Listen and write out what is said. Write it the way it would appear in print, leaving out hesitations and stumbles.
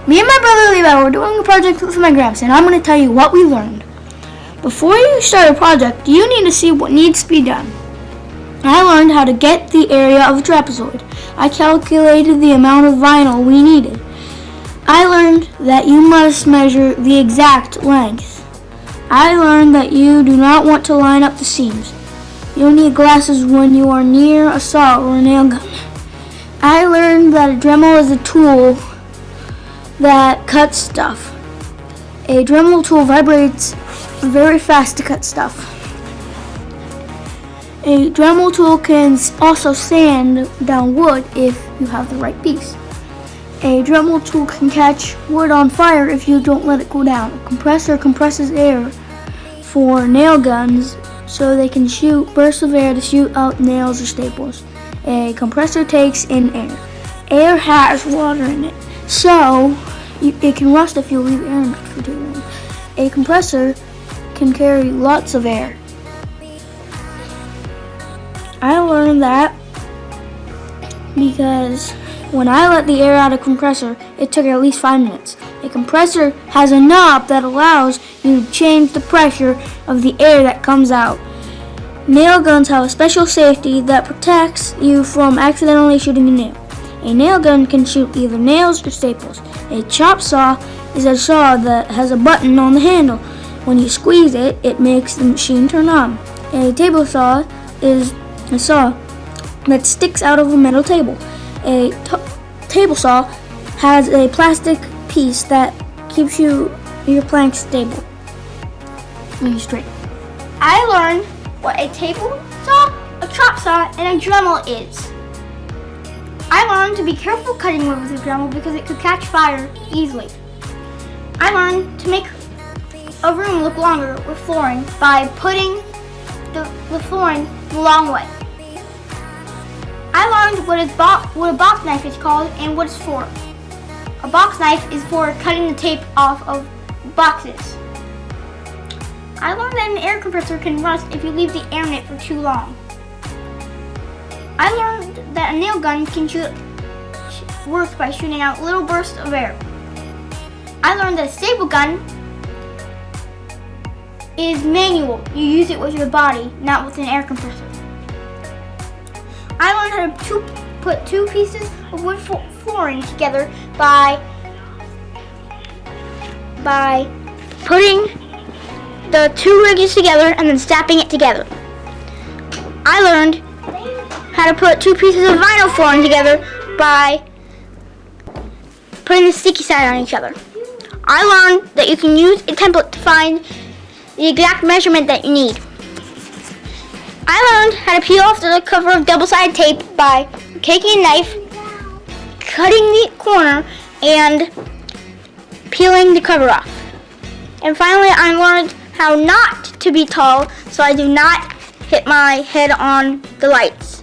Me and my brother Levi were doing a project with my Gramps, and I'm going to tell you what we learned. Before you start a project, you need to see what needs to be done. I learned how to get the area of a trapezoid. I calculated the amount of vinyl we needed. I learned that you must measure the exact length. I learned that you do not want to line up the seams. You'll need glasses when you are near a saw or a nail gun. I learned that a Dremel is a tool that cuts stuff. A Dremel tool vibrates very fast to cut stuff. A Dremel tool can also sand down wood if you have the right piece. A Dremel tool can catch wood on fire if you don't let it cool down. A compressor compresses air for nail guns so they can shoot bursts of air to shoot out nails or staples. A compressor takes in air. Air has water in it, so it can rust if you leave air in it for too long. A compressor can carry lots of air. I learned that because when I let the air out of a compressor, it took at least 5 minutes. A compressor has a knob that allows you to change the pressure of the air that comes out. Nail guns have a special safety that protects you from accidentally shooting a nail. A nail gun can shoot either nails or staples. A chop saw is a saw that has a button on the handle. When you squeeze it, it makes the machine turn on. A table saw is a saw that sticks out of a metal table. A table saw has a plastic piece that keeps your plank stable and straight. I learned what a table saw, a chop saw, and a Dremel is. I learned to be careful cutting wood with a Dremel because it could catch fire easily. I learned to make a room look longer with flooring by putting the flooring the long way. I learned what a box knife is called and what it's for. A box knife is for cutting the tape off of boxes. I learned that an air compressor can rust if you leave the air in it for too long. I learned that a nail gun can work by shooting out little bursts of air. I learned that a staple gun is manual. You use it with your body, not with an air compressor. I learned how to put 2 pieces of wood flooring together by putting the 2 ridges together and then snapping it together. I learned how to put 2 pieces of vinyl flooring together by putting the sticky side on each other. I learned that you can use a template to find the exact measurement that you need. I learned how to peel off the cover of double-sided tape by taking a knife, cutting the corner, and peeling the cover off. And finally, I learned how not to be tall so I do not hit my head on the lights.